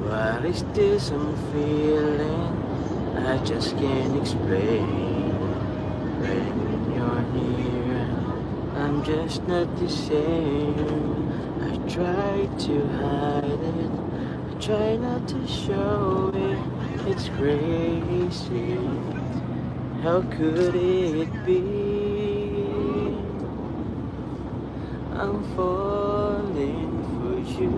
What is this I'm feeling? I just can't explain. When you're near, I'm just not the same. I try to hide it, I try not to show it. It's crazy, how could it be? I'm falling for you.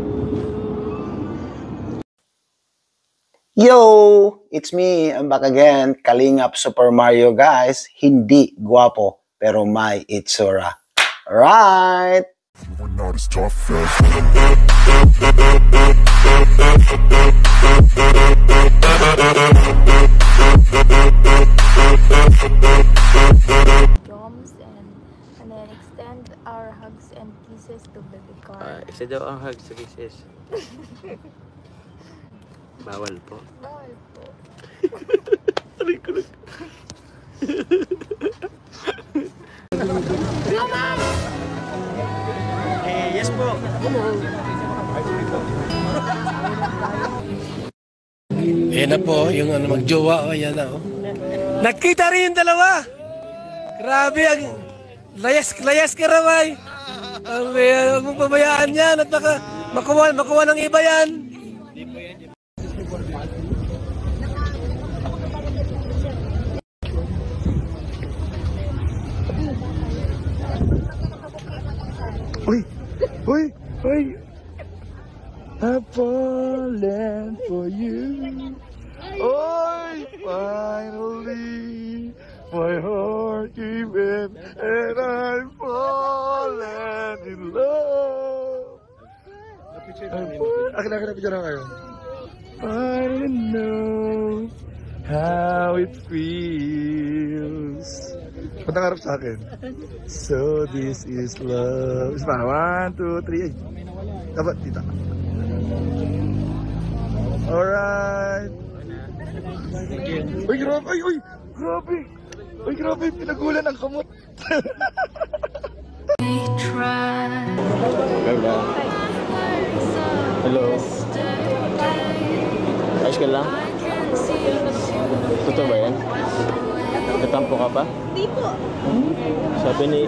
Yo! It's me, I'm back again, Kalingap Super Mario guys. Hindi guwapo, pero may itsura. Alright! Drums and then extend our hugs and kisses to baby Carl. Isa daw ang hugs sa kisses. Bawal po. Bawal po. Aray ko lang. Yes po. Ayan na po, yung magjowa. Ayan na, oh. Nakita rin yung dalawa. Grabe, ang layas ka ramay. Huwag mong pabayaan yan at baka makuha ng iba yan. Uy! I'm falling for you. Oh, finally, my heart gave in, and I'm falling in love. Akin picture na kayo. I don't know how it feels. Punta ka harap sa akin. So this is love. Isa pa, 1, 2, 3. Ay. Dapat, tita. Alright. Uy, grabe. Uy, grabe. Uy, grabe. Pinagulan ang kamot. Hello. Ayos ka lang? Totoo ba yan? Nagtatampo ka pa? Hindi po. Sabi ni,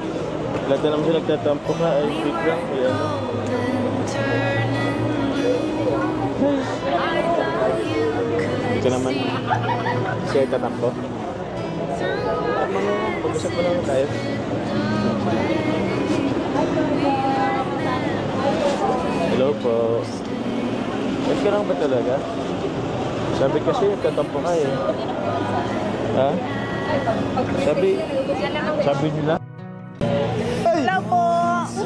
lahat na naman siya nagtatampo ka, ay quick lang, ay ano. Hindi ka naman siya tatampo. Pag-usap pa naman tayo. Hello po. Ayos ka lang ba talaga? Sabi kasi nagtatampo ka eh. Ha? Sabi nila. Hello po.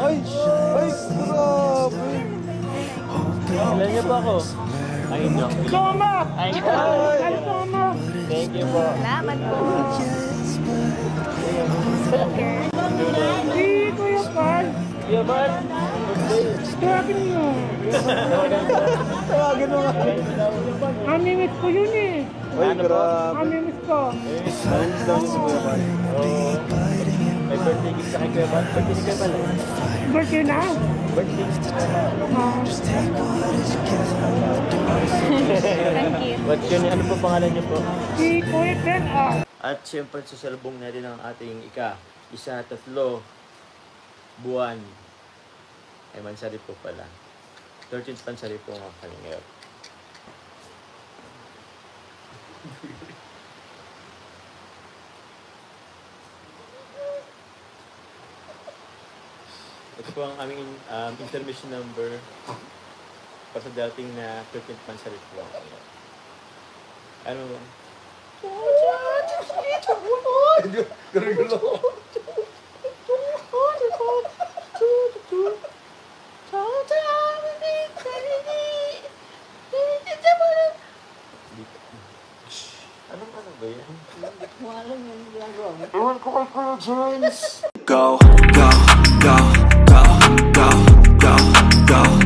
Ay, grabe. Ilan niyo ba ako? Ayun niyo. Soma! Ayun po. Thank you po. Salamat po. Kuya Carl, Kuya Bart. tawagin mo. Tawagin mo nga. Amimit ko yun eh. Uy, grabe. Amimit ko. Narinig daw niyo si Kuya Bart. Oo. May birthday gift sa kay Kuya Bart. Birthday ni Kuya Bart. Birthday na. Birthday. Thank you. What's yun? Ano po pangalan niyo po? Si Kuya Ben. At siyempre sasalubong natin ang ating isa-tatlo buwan. Ay mansari po pala. 13th pansari po nga kami ngayon. Ito po ang aming intermission number para sa dating na 13th pansari po. Ano ba? Ano ba yan? Ewan ko kay Kuya James. Go, go, go, go, go, go, go.